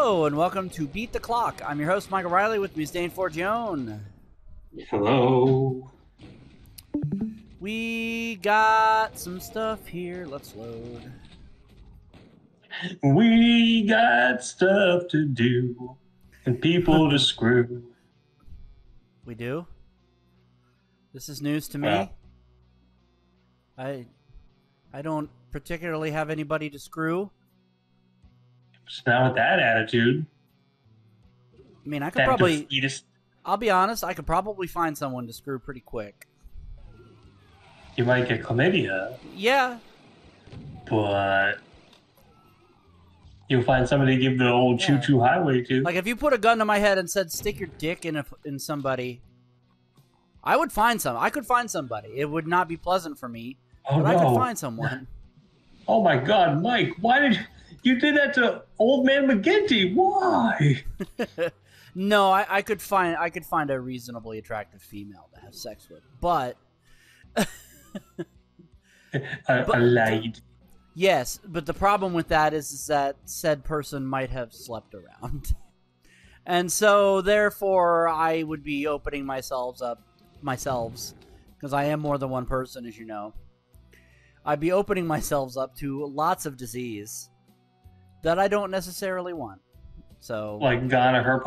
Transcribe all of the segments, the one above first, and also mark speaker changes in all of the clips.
Speaker 1: Hello, and welcome to Beat the Clock. I'm your host, Michael Riley. With me is Dane Forgione.
Speaker 2: Hello.
Speaker 1: We got some stuff here. Let's load.
Speaker 2: We got stuff to do and people to screw.
Speaker 1: We do? This is news to me.
Speaker 2: Well,
Speaker 1: I don't particularly have anybody to screw.
Speaker 2: it's not with that attitude.
Speaker 1: I mean, I could
Speaker 2: That
Speaker 1: probably...
Speaker 2: defeatist.
Speaker 1: I'll be honest, I could probably find someone to screw pretty quick.
Speaker 2: You might get chlamydia,
Speaker 1: Yeah.
Speaker 2: but you'll find somebody to give the old choo-choo highway to.
Speaker 1: Like, if you put a gun to my head and said, stick your dick in somebody, I would find some. I could find somebody. It would not be pleasant for me, but I could find someone.
Speaker 2: Oh my God, Mike! Why did you did that to old man McGinty? Why?
Speaker 1: No, I could find a reasonably attractive female to have sex with, but
Speaker 2: I lied.
Speaker 1: Yes, but the problem with that is that said person might have slept around, and so therefore I would be opening myself, because I am more than one person, as you know. I'd be opening myself up to lots of disease that I don't necessarily want. So,
Speaker 2: Like gonorrhea.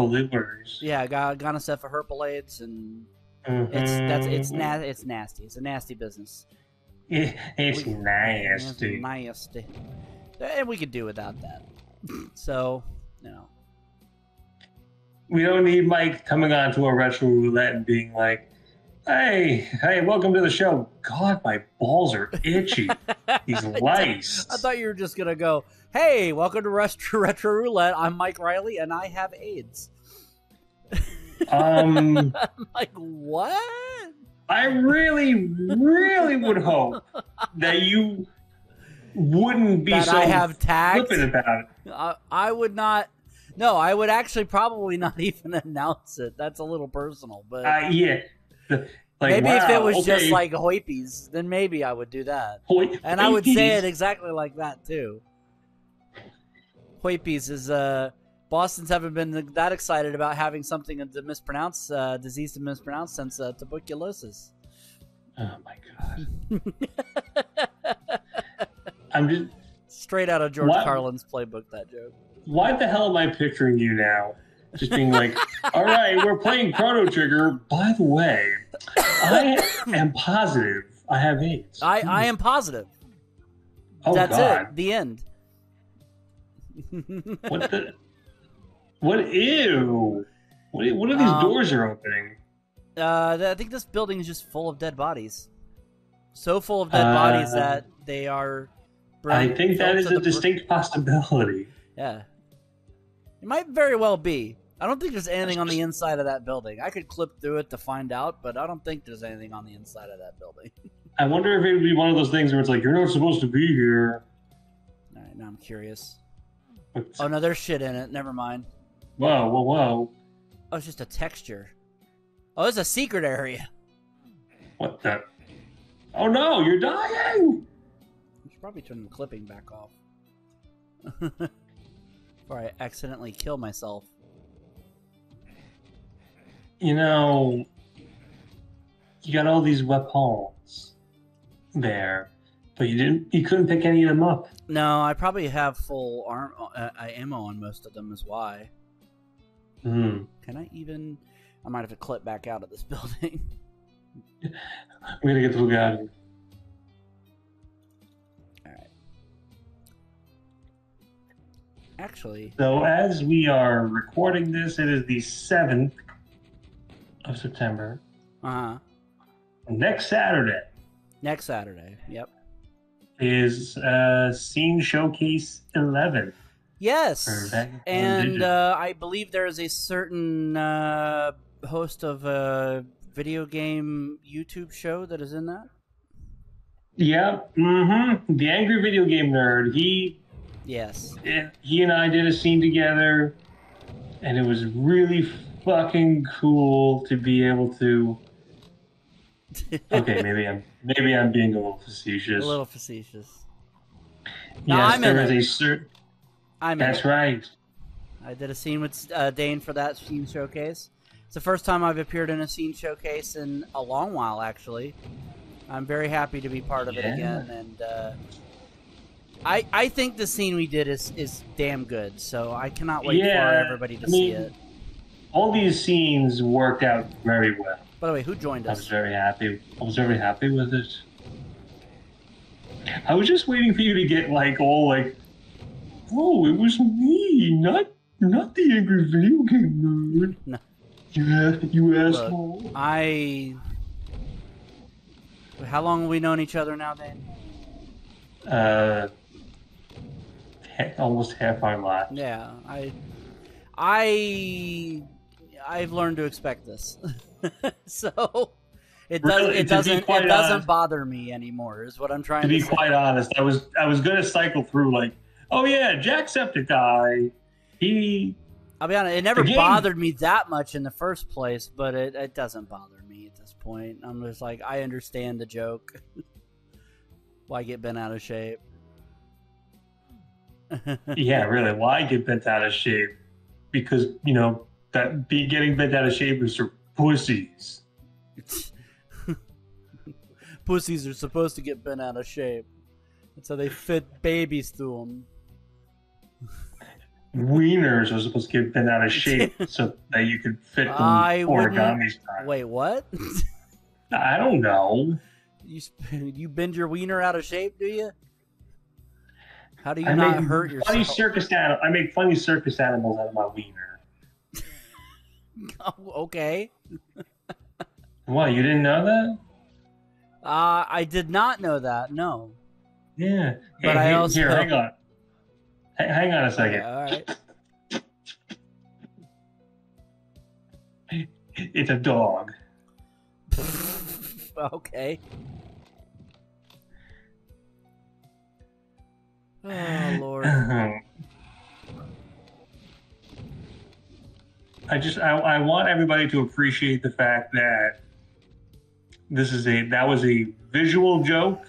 Speaker 1: Yeah, gonocephalherpalates, and it's nasty. It's a nasty business.
Speaker 2: It's nasty.
Speaker 1: It's nasty. And we could do without that. So, you know.
Speaker 2: We don't need Mike coming onto a retro roulette and being like, hey, welcome to the show. God, my balls are itchy. He's lice.
Speaker 1: I thought you were just going to go, hey, welcome to Retro Roulette. I'm Mike Riley, and I have AIDS. I'm like, what?
Speaker 2: I really, really would hope that you wouldn't be so
Speaker 1: I have tagged?
Speaker 2: flippant about it.
Speaker 1: I would not. No, I would actually probably not even announce it. That's a little personal, but
Speaker 2: yeah.
Speaker 1: Maybe if it was just like Hoipies, then maybe I would do that. And I would say it exactly like that too. Hoipies is Boston's haven't been that excited about having something to mispronounce, disease to mispronounce since tuberculosis.
Speaker 2: Oh my God! I'm just
Speaker 1: straight out of George Carlin's playbook. That joke.
Speaker 2: Why the hell am I picturing you now? Just being like, all right, we're playing Chrono Trigger. By the way, I am positive I have AIDS.
Speaker 1: I am positive.
Speaker 2: Oh,
Speaker 1: that's
Speaker 2: God.
Speaker 1: it. The end.
Speaker 2: What the? What? Ew! What are these doors are opening?
Speaker 1: I think this building is just full of dead bodies. So full of dead bodies that they are.
Speaker 2: I think that is a distinct possibility.
Speaker 1: Yeah. It might very well be. I don't think there's anything on the inside of that building. I could clip through it to find out, but I don't think there's anything on the inside of that building.
Speaker 2: I wonder if it would be one of those things where it's like, you're not supposed to be here.
Speaker 1: All right, now I'm curious. Oh, no, there's shit in it. Never mind.
Speaker 2: Whoa.
Speaker 1: Oh, it's just a texture. Oh, it's a secret area.
Speaker 2: What the? Oh, no, you're dying!
Speaker 1: I should probably turn the clipping back off. Before I accidentally kill myself.
Speaker 2: You know, you got all these weapons there, but you couldn't pick any of them up.
Speaker 1: No, I probably have full ammo on most of them is why.
Speaker 2: Can
Speaker 1: I even... I might have to clip back out of this building.
Speaker 2: I'm gonna get the fuck out of here.
Speaker 1: Alright. Actually...
Speaker 2: So as we are recording this, it is the 7th of September.
Speaker 1: Uh-huh.
Speaker 2: Next Saturday.
Speaker 1: Yep.
Speaker 2: Is Scene Showcase 11.
Speaker 1: Yes, and I believe there is a certain host of a video game YouTube show that is in that.
Speaker 2: Yeah, the Angry Video Game Nerd. He and I did a scene together, and it was really fucking cool to be able to. Okay, maybe I'm being a little facetious.
Speaker 1: No,
Speaker 2: Yes,
Speaker 1: I'm in
Speaker 2: there is
Speaker 1: it.
Speaker 2: a certain. That's right.
Speaker 1: I did a scene with Dane for that scene showcase. It's the first time I've appeared in a scene showcase in a long while, actually. I'm very happy to be part of it again, and I think the scene we did is damn good, so I cannot wait for everybody to see it.
Speaker 2: All these scenes worked out very well.
Speaker 1: By the way, who joined us?
Speaker 2: I was very happy. I was very happy with it. I was just waiting for you to get like all like, oh, it was me, not the angry video game nerd.
Speaker 1: No.
Speaker 2: You asshole.
Speaker 1: Look, how long have we known each other now, Dane?
Speaker 2: Almost half our lives.
Speaker 1: Yeah, I've learned to expect this, so it doesn't bother me anymore. Is what I'm trying to say.
Speaker 2: To be quite honest, I was gonna cycle through like, oh yeah, Jacksepticeye.
Speaker 1: I'll be honest, it never bothered me that much in the first place, but it doesn't bother me at this point. I'm just like, I understand the joke. Why get bent out of shape?
Speaker 2: Yeah, really. Why get bent out of shape? Because, you know, getting bent out of shape is for pussies.
Speaker 1: Pussies are supposed to get bent out of shape. That's how they fit babies through them.
Speaker 2: Wieners are supposed to get bent out of shape so that you could fit them origami style.
Speaker 1: Wait, what?
Speaker 2: I don't know.
Speaker 1: You bend your wiener out of shape, do you? How do you not hurt yourself?
Speaker 2: I make funny circus animals out of my wiener.
Speaker 1: Oh, okay.
Speaker 2: What, you didn't know that?
Speaker 1: I did not know that, no.
Speaker 2: Yeah.
Speaker 1: But I also...
Speaker 2: Here, hang on. Hang on a second.
Speaker 1: Okay, all right.
Speaker 2: It's a dog.
Speaker 1: Okay. Oh, Lord.
Speaker 2: I want everybody to appreciate the fact that that was a visual joke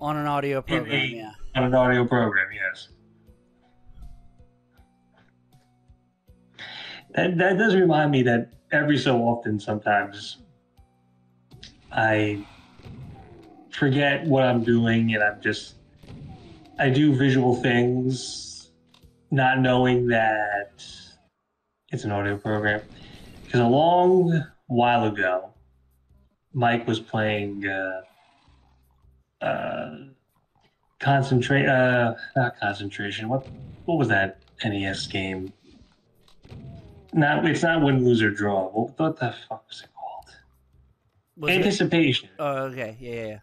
Speaker 1: on an audio program, yeah.
Speaker 2: On an audio program, yes. That does remind me that every so often, sometimes I forget what I'm doing, and I do visual things, not knowing that it's an audio program. Because a long while ago, Mike was playing not concentration. What was that NES game? It's not Win, Lose, or Draw. What the fuck was it called? Anticipation.
Speaker 1: Oh, okay. Yeah.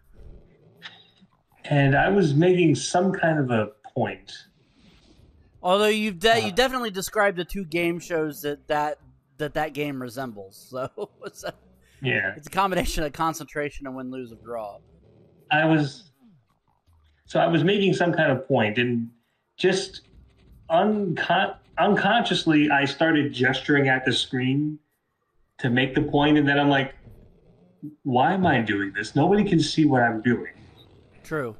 Speaker 2: And I was making some kind of a point.
Speaker 1: Although you definitely described the two game shows that game resembles. So
Speaker 2: yeah,
Speaker 1: it's a combination of concentration and Win, Lose, or Draw.
Speaker 2: I was making some kind of point, and just unconsciously, I started gesturing at the screen to make the point, and then I'm like, why am I doing this? Nobody can see what I'm doing.
Speaker 1: True.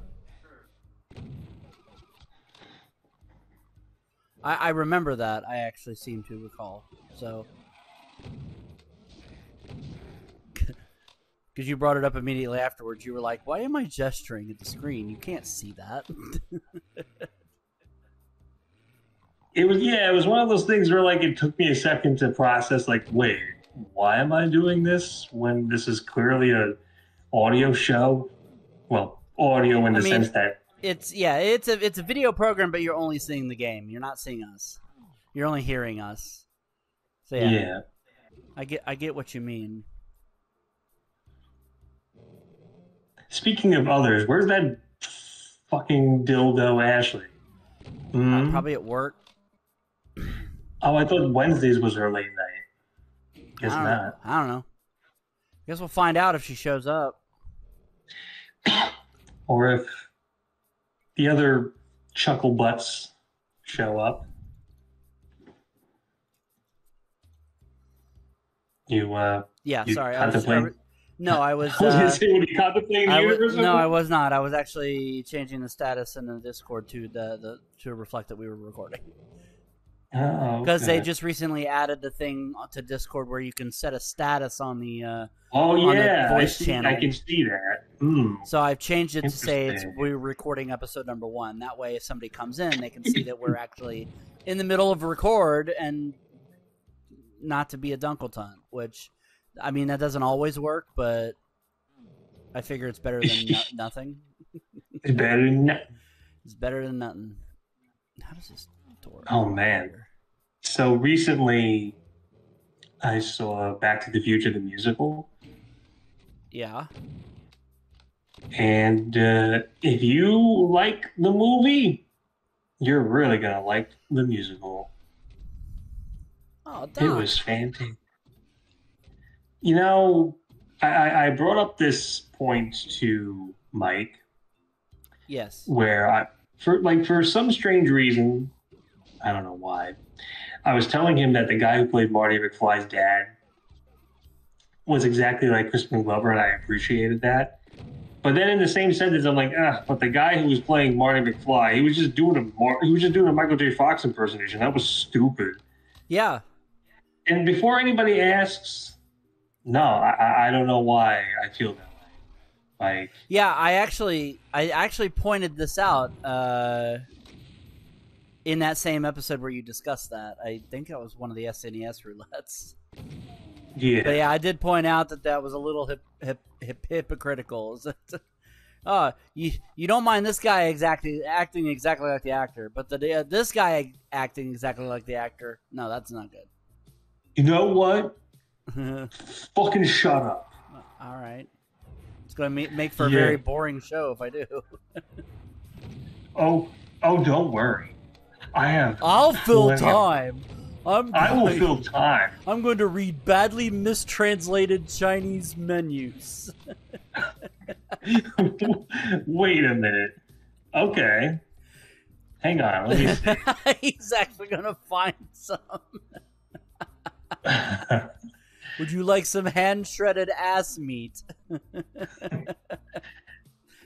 Speaker 1: I remember that. I actually seem to recall. So, because you brought it up immediately afterwards, you were like, why am I gesturing at the screen? You can't see that.
Speaker 2: It was one of those things where like it took me a second to process, like, wait, why am I doing this when this is clearly an audio show? Well, audio in the sense that
Speaker 1: it's a video program, but you're only seeing the game. You're not seeing us. You're only hearing us. So yeah. I get what you mean.
Speaker 2: Speaking of others, where's that fucking dildo Ashley?
Speaker 1: Probably at work.
Speaker 2: Oh, I thought Wednesdays was her late night. Guess not.
Speaker 1: I don't know. Guess we'll find out if she shows up.
Speaker 2: Or if the other chuckle butts show up.
Speaker 1: Sorry. I was
Speaker 2: I was gonna say, were you contemplating the universe?
Speaker 1: No, I was not. I was actually changing the status in the Discord to reflect that we were recording.
Speaker 2: Oh,
Speaker 1: because
Speaker 2: okay.
Speaker 1: they just recently added the thing to Discord where you can set a status on the voice channel.
Speaker 2: I can see that.
Speaker 1: So I've changed it to say we're recording episode number 1. That way, if somebody comes in, they can see that we're actually in the middle of a record and not to be a Dunkleton. Which, I mean, that doesn't always work, but I figure it's better than nothing.
Speaker 2: It's better than nothing.
Speaker 1: It's better than nothing. How does this door?
Speaker 2: Oh man! So recently, I saw Back to the Future the musical.
Speaker 1: Yeah.
Speaker 2: And if you like the movie, you're really gonna like the musical.
Speaker 1: Oh,
Speaker 2: Doc. It was fantastic. You know, I brought up this point to Mike.
Speaker 1: Yes.
Speaker 2: Where for some strange reason, I don't know why, I was telling him that the guy who played Marty McFly's dad was exactly like Crispin Glover, and I appreciated that. But then in the same sentence, I'm like, but the guy who was playing Marty McFly, he was just doing a Michael J. Fox impersonation. That was stupid.
Speaker 1: Yeah.
Speaker 2: And before anybody asks, no, I don't know why I feel that way. Like,
Speaker 1: yeah, I actually pointed this out in that same episode where you discussed that. I think that was one of the SNES roulettes.
Speaker 2: Yeah.
Speaker 1: But yeah, I did point out that was a little hypocritical. Oh, you don't mind this guy acting exactly like the actor, but this guy acting exactly like the actor, no, that's not good.
Speaker 2: You know what? Fucking shut up.
Speaker 1: All right. It's going to make for a very boring show if I do.
Speaker 2: Oh, don't worry.
Speaker 1: I'll fill time.
Speaker 2: I will fill time.
Speaker 1: I'm going to read badly mistranslated Chinese menus.
Speaker 2: Wait a minute. Okay. Hang on, let me see.
Speaker 1: He's actually going to find some. Would you like some hand-shredded ass meat?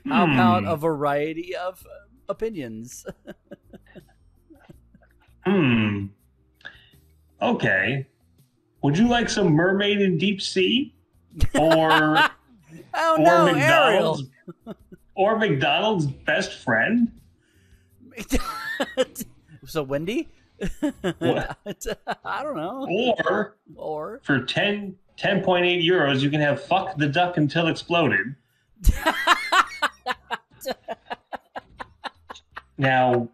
Speaker 1: How about a variety of opinions?
Speaker 2: Okay. Would you like some mermaid in deep sea? Or
Speaker 1: oh no,
Speaker 2: McDonald's,
Speaker 1: Ariel.
Speaker 2: Or McDonald's best friend?
Speaker 1: So Wendy?
Speaker 2: What?
Speaker 1: I don't know.
Speaker 2: Or for 10.8 euros, you can have Fuck the Duck Until Exploded. Now,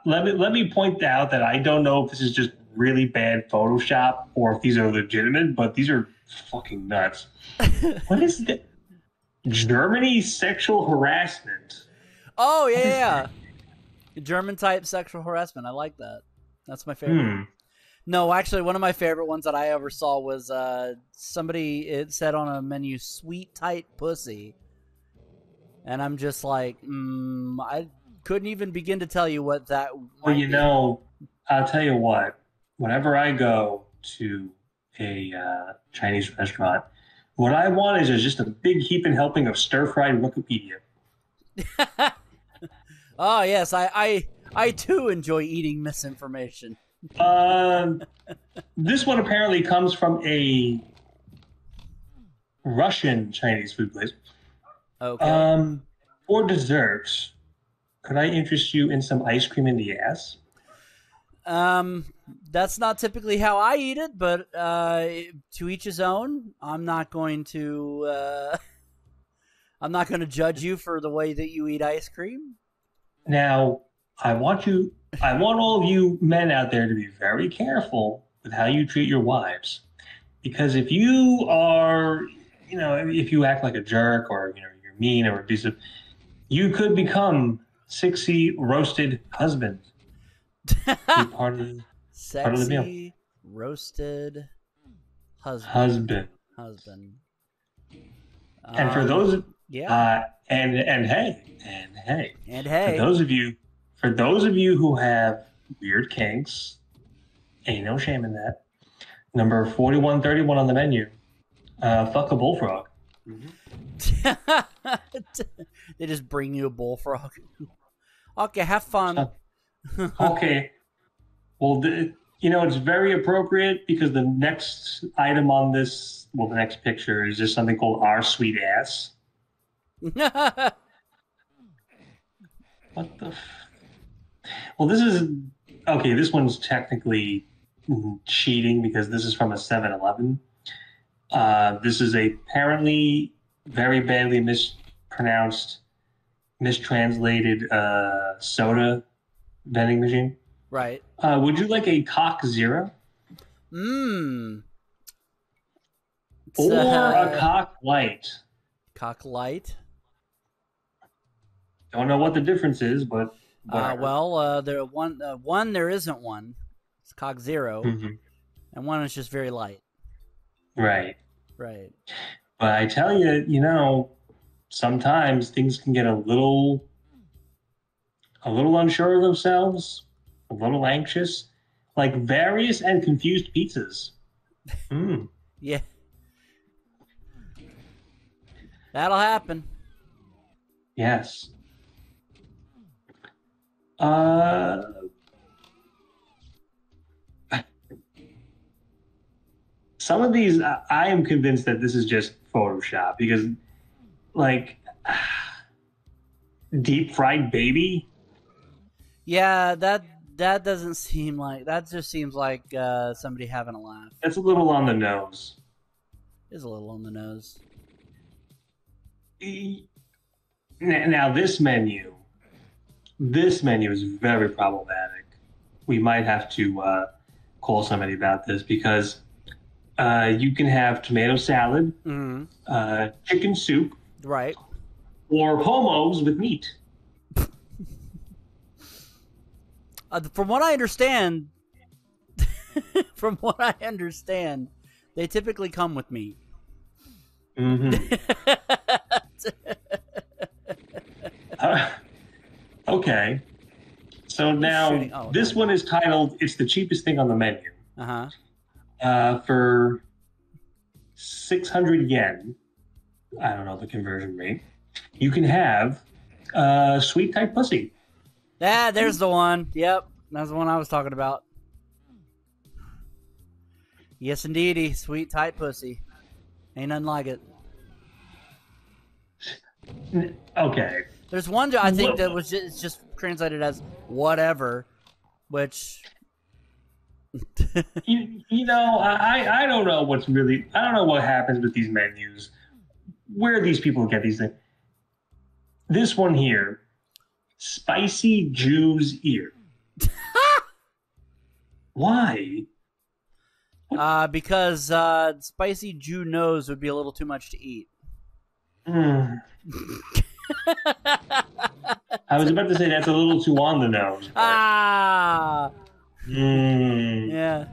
Speaker 2: let me point out that I don't know if this is just really bad Photoshop or if these are legitimate, but these are fucking nuts. What is that? Germany sexual harassment.
Speaker 1: Oh, yeah. German type sexual harassment. I like that. That's my favorite. No, actually, one of my favorite ones that I ever saw was it said on a menu, sweet, tight pussy. And I'm just like, I couldn't even begin to tell you what that
Speaker 2: Well, you know, I'll tell you what. Whenever I go to a Chinese restaurant, what I want is just a big heaping helping of stir-fried Wikipedia.
Speaker 1: Oh, yes. I too enjoy eating misinformation.
Speaker 2: This one apparently comes from a Russian Chinese food place.
Speaker 1: Okay.
Speaker 2: For desserts, could I interest you in some ice cream in the ass?
Speaker 1: That's not typically how I eat it, but to each his own. I'm not going to judge you for the way that you eat ice cream.
Speaker 2: Now, I want all of you men out there to be very careful with how you treat your wives. Because if you are, if you act like a jerk or, you're mean or abusive, you could become sexy roasted husband. part of the meal.
Speaker 1: Roasted
Speaker 2: husband. And for those, and hey, for those of you who have weird kinks, ain't no shame in that. Number 4131 on the menu, fuck a bullfrog.
Speaker 1: They just bring you a bullfrog. Okay, have fun.
Speaker 2: Okay. Well, it's very appropriate because the next item on this, well, the next picture is just something called Our Sweet Ass. What the? Well, this is okay. This one's technically cheating because this is from a 7-Eleven. This is apparently very badly mistranslated soda vending machine.
Speaker 1: Right.
Speaker 2: Would you like a Coke Zero? Or a Coke Light?
Speaker 1: Coke Light?
Speaker 2: Don't know what the difference is, but
Speaker 1: one there isn't one. It's Coke Zero, and one is just very light.
Speaker 2: Right.
Speaker 1: Right.
Speaker 2: But I tell you, sometimes things can get a little unsure of themselves, a little anxious, like various and confused pizzas.
Speaker 1: Yeah. That'll happen.
Speaker 2: Yes. Some of these, I am convinced that this is just Photoshop because, like, deep fried baby.
Speaker 1: Yeah, that doesn't seem like that. Just seems like somebody having a laugh.
Speaker 2: That's a little on the nose.
Speaker 1: It is a little on the nose.
Speaker 2: Now this menu is very problematic. We might have to call somebody about this because you can have tomato salad, chicken soup,
Speaker 1: right,
Speaker 2: or homos with meat.
Speaker 1: From what I understand, they typically come with meat.
Speaker 2: Okay. So now this one is titled "It's the cheapest thing on the menu." For 600 yen, I don't know the conversion rate. You can have sweet type pussy.
Speaker 1: Yeah, there's the one. Yep, that's the one I was talking about. Yes, indeedy, sweet tight pussy. Ain't nothing like it.
Speaker 2: Okay.
Speaker 1: There's one I think that was just translated as whatever, which.
Speaker 2: I don't know what's really. I don't know what happens with these menus. Where these people get these things. This one here, spicy Jew's ear. Why?
Speaker 1: Because spicy Jew nose would be a little too much to eat.
Speaker 2: I was about to say that's a little too on the nose.
Speaker 1: Yeah.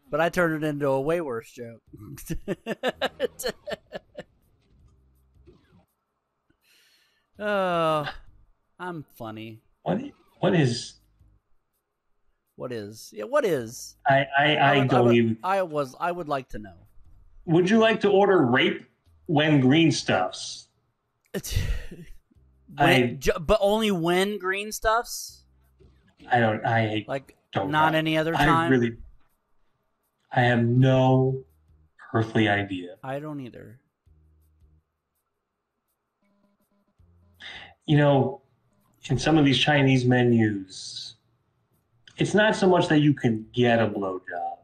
Speaker 1: But I turned it into a way worse joke. Oh, I'm funny.
Speaker 2: What is?
Speaker 1: Yeah, what is?
Speaker 2: I
Speaker 1: would like to know.
Speaker 2: Would you like to order rape when green stuffs?
Speaker 1: But only when green stuffs? Not any other time?
Speaker 2: I have no earthly idea.
Speaker 1: I don't either.
Speaker 2: In some of these Chinese menus, it's not so much that you can get a blowjob,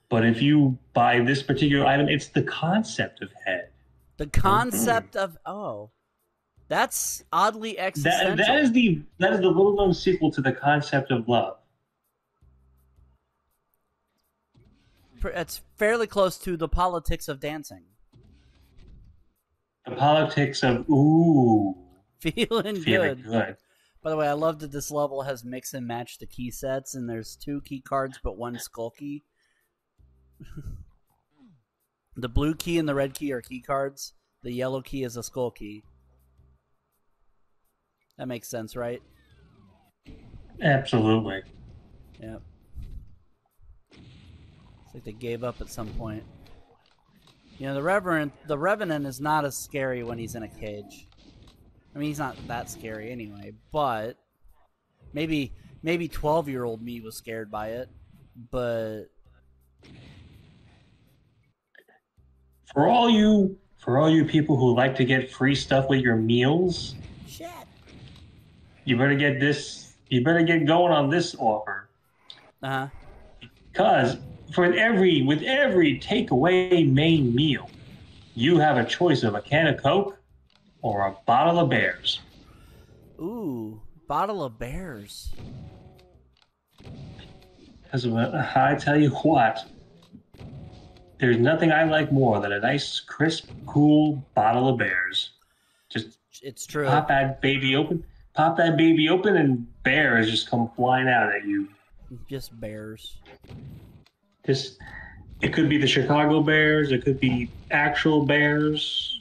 Speaker 2: but if you buy this particular item, it's the concept of head.
Speaker 1: The concept of that's oddly existential.
Speaker 2: That is the little-known sequel to the concept of love.
Speaker 1: It's fairly close to the politics of dancing.
Speaker 2: The politics of
Speaker 1: feeling good. By the way, I love that this level has mix and match the key sets, and there's 2 key cards but 1 skull key. The blue key and the red key are key cards. The yellow key is a skull key. That makes sense, right?
Speaker 2: Absolutely.
Speaker 1: Yep. It's like they gave up at some point. The Revenant is not as scary when he's in a cage. I mean, he's not that scary anyway, but maybe Maybe 12-year-old me was scared by it, but
Speaker 2: for all you people who like to get free stuff with your meals,
Speaker 1: shit.
Speaker 2: You better get this. You better get going on this offer. Because with every takeaway main meal, you have a choice of a can of Coke or a bottle of Bears.
Speaker 1: Ooh, bottle of Bears.
Speaker 2: Because I tell you what, there's nothing I like more than a nice, crisp, cool bottle of Bears. Just
Speaker 1: it's true.
Speaker 2: Pop that baby open, and bears just come flying out at you.
Speaker 1: Just bears.
Speaker 2: It could be the Chicago Bears. It could be actual bears.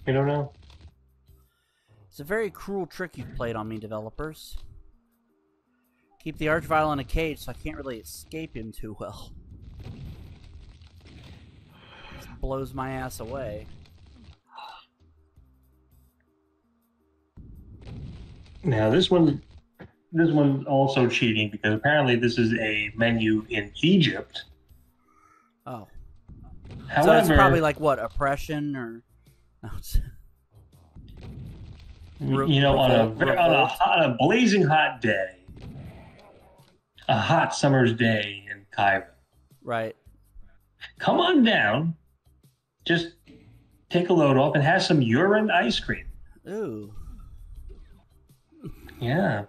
Speaker 2: I don't know.
Speaker 1: It's a very cruel trick you've played on me, developers. Keep the Archvile in a cage so I can't really escape him too well. Just blows my ass away.
Speaker 2: Now this one also cheating because apparently this is a menu in Egypt.
Speaker 1: Oh.
Speaker 2: However,
Speaker 1: so it's probably like what, oppression or no,
Speaker 2: on a blazing hot day, a hot summer's day in Cairo.
Speaker 1: Right.
Speaker 2: Come on down, just take a load off and have some urine ice cream.
Speaker 1: Ooh.
Speaker 2: Yeah.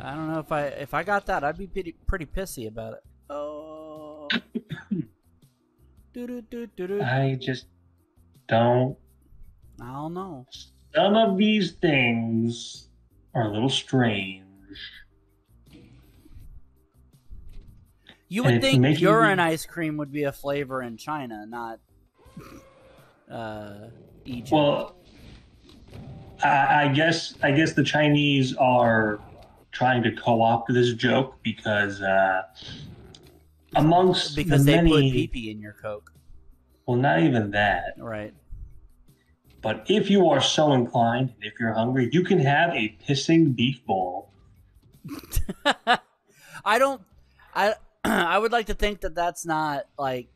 Speaker 1: I don't know if I got that, I'd be pretty pissy about it. Oh.
Speaker 2: I just don't.
Speaker 1: I don't know.
Speaker 2: Some of these things are a little strange.
Speaker 1: You would think urine ice cream would be a flavor in China, not Egypt.
Speaker 2: Well, I guess the Chinese are trying to co-opt this joke because
Speaker 1: because they put pee-pee in your Coke.
Speaker 2: Well, not even that.
Speaker 1: Right.
Speaker 2: But if you are so inclined, and if you're hungry, you can have a pissing beef ball.
Speaker 1: I would like to think that that's not like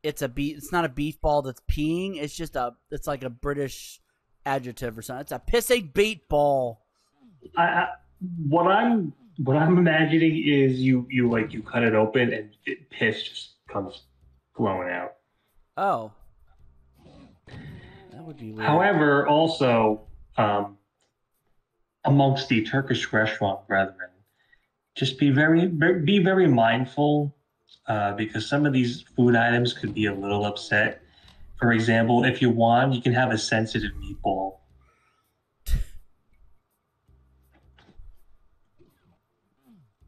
Speaker 1: it's not a beef ball that's peeing. It's just it's like a British adjective or something. It's a pissing beef ball.
Speaker 2: What I'm imagining is you cut it open and piss just comes flowing out.
Speaker 1: Oh. That would be weird.
Speaker 2: However, also amongst the Turkish restaurant brethren, just be very mindful because some of these food items could be a little upset. For example, if you want, you can have a sensitive meatball.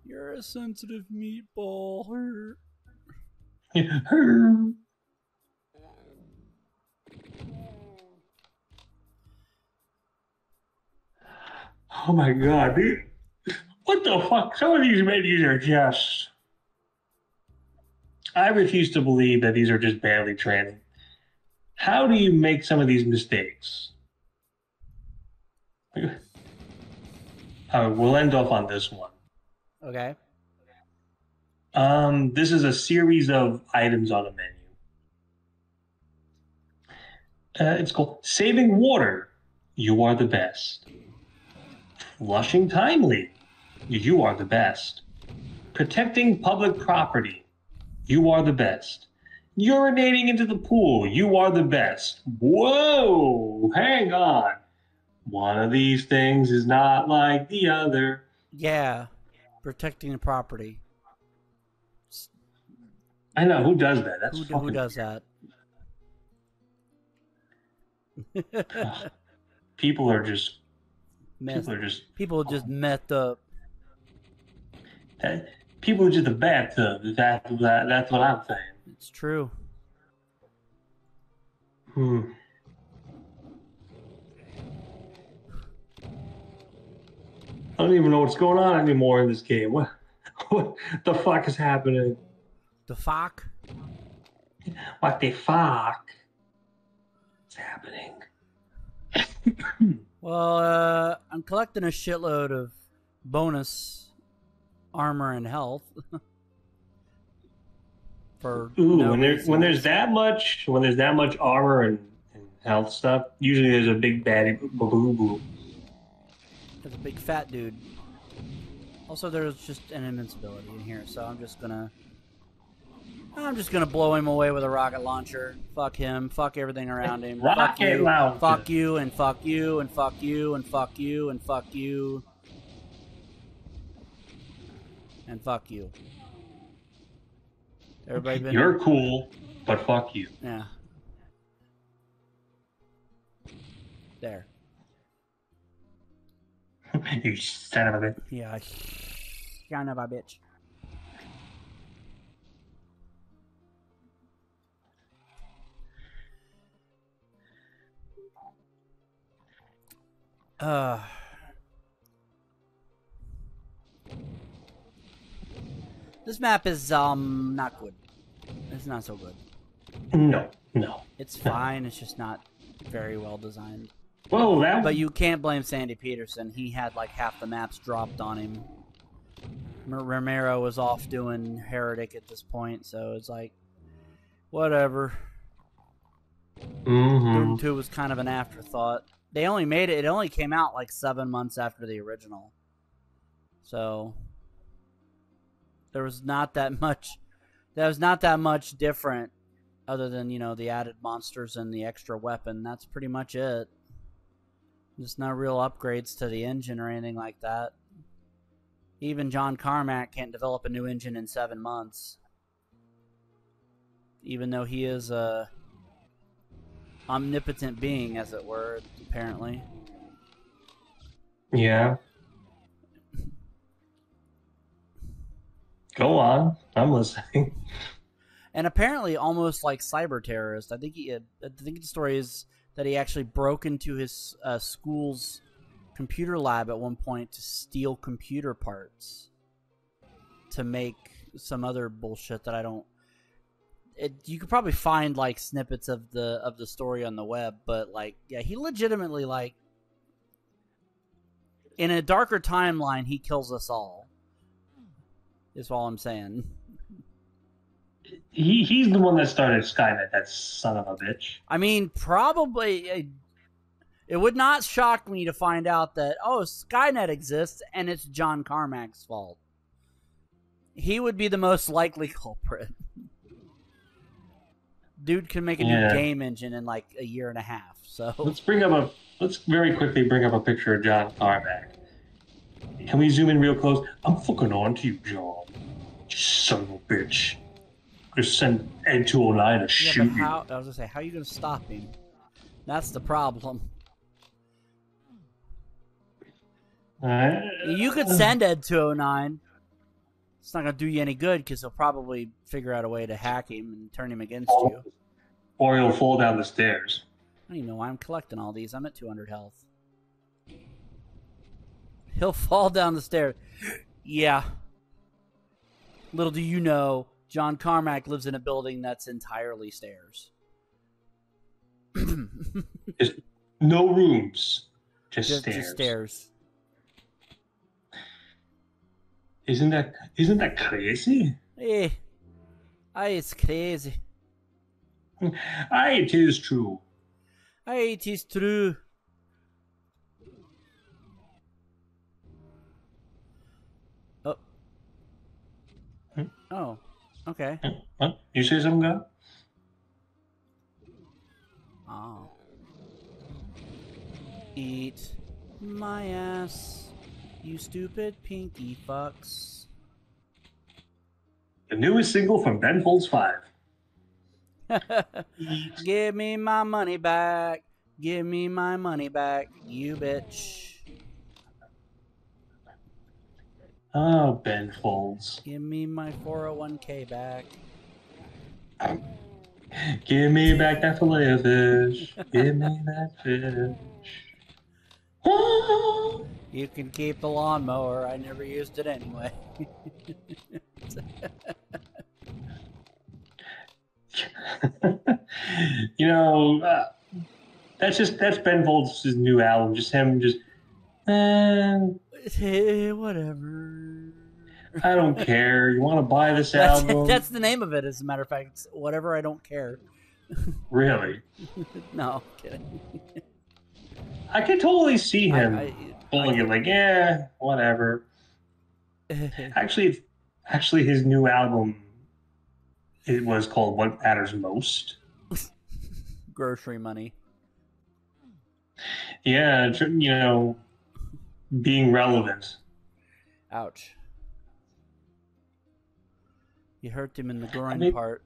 Speaker 1: You're a sensitive meatball.
Speaker 2: Oh my god, dude. What the fuck? Some of these menus are just... I refuse to believe that these are just badly trained. How do you make some of these mistakes? We'll end off on this one.
Speaker 1: Okay.
Speaker 2: This is a series of items on a menu. It's called Saving Water. You are the best. Flushing timely. You are the best. Protecting public property. You are the best. Urinating into the pool. You are the best. Whoa! Hang on. One of these things is not like the other.
Speaker 1: Yeah. Protecting the property.
Speaker 2: I know. Who does that? That's
Speaker 1: who does that?
Speaker 2: People are just
Speaker 1: messed up.
Speaker 2: People are just a bathtub. That's what I'm saying.
Speaker 1: It's true.
Speaker 2: I don't even know what's going on anymore in this game. What the fuck is happening?
Speaker 1: The fuck?
Speaker 2: What the fuck is happening?
Speaker 1: Well, I'm collecting a shitload of bonus armor and health. For
Speaker 2: Ooh, when there's that much armor and health stuff, usually there's a big baddie boo boo.
Speaker 1: There's a big fat dude. Also, there's just an invincibility in here, so I'm just gonna blow him away with a rocket launcher. Fuck him. Fuck everything around him.
Speaker 2: Rocket launcher.
Speaker 1: Fuck you and fuck you and fuck you and fuck you and fuck you and fuck you. Everybody been?
Speaker 2: You're cool, but fuck you.
Speaker 1: Yeah. There.
Speaker 2: You son of a bitch.
Speaker 1: Yeah. Son of a bitch. This map is not good. It's not so good.
Speaker 2: No.
Speaker 1: It's fine. It's just not very well designed.
Speaker 2: Whoa,
Speaker 1: But you can't blame Sandy Peterson. He had like half the maps dropped on him. Romero was off doing Heretic at this point, so it's like, whatever. Doom 2 was kind of an afterthought. They only made it. It only came out like 7 months after the original, so there was not that much. That was not that much different, other than the added monsters and the extra weapon. That's pretty much it. Just not real upgrades to the engine or anything like that. Even John Carmack can't develop a new engine in 7 months, even though he is a omnipotent being, as it were, apparently.
Speaker 2: Yeah. Go on. I'm listening.
Speaker 1: And apparently almost like cyber terrorist. I think the story is that he actually broke into his school's computer lab at one point to steal computer parts to make some other bullshit that I don't. You could probably find like snippets of the story on the web, but like, yeah, he legitimately, like, in a darker timeline, he kills us all. Is all I'm saying.
Speaker 2: He's the one that started SkyNet. That son of a bitch.
Speaker 1: I mean, probably. It would not shock me to find out that SkyNet exists and it's John Carmack's fault. He would be the most likely culprit. Dude can make a new game engine in like a year and a half. So
Speaker 2: let's very quickly bring up a picture of John Carmack. Can we zoom in real close? I'm fucking on to you, John. You son of a bitch. Just send Ed 209 to shoot you.
Speaker 1: I was gonna say, how are you gonna stop him? That's the problem. You could send Ed 209. It's not gonna do you any good because he'll probably figure out a way to hack him and turn him against you.
Speaker 2: Or he'll fall down the stairs.
Speaker 1: I don't even know why I'm collecting all these. I'm at 200 health. He'll fall down the stairs. Yeah. Little do you know, John Carmack lives in a building that's entirely stairs.
Speaker 2: No rooms. Just stairs.
Speaker 1: Just stairs.
Speaker 2: Isn't that crazy?
Speaker 1: It's crazy.
Speaker 2: It is true.
Speaker 1: It is true. Oh. Oh. Okay.
Speaker 2: Huh? You say something, guy?
Speaker 1: Oh. Eat my ass, you stupid pinky fucks.
Speaker 2: The newest single from Ben Folds 5.
Speaker 1: Give me my money back. Give me my money back, you bitch.
Speaker 2: Oh, Ben Folds.
Speaker 1: Give me my 401k back.
Speaker 2: Give me back that fillet of fish. Give me that fish.
Speaker 1: You can keep the lawnmower. I never used it anyway.
Speaker 2: That's Ben Folds' new album. Just him,
Speaker 1: hey, whatever.
Speaker 2: I don't care. You want to buy this album?
Speaker 1: That's the name of it, as a matter of fact. It's whatever, I don't care.
Speaker 2: Really?
Speaker 1: No, kidding.
Speaker 2: I could totally see him pulling it like, yeah, whatever. Actually, his new album, it was called "What Matters Most."
Speaker 1: Grocery money.
Speaker 2: Yeah, you know, being relevant.
Speaker 1: Ouch. You hurt him in the groin part.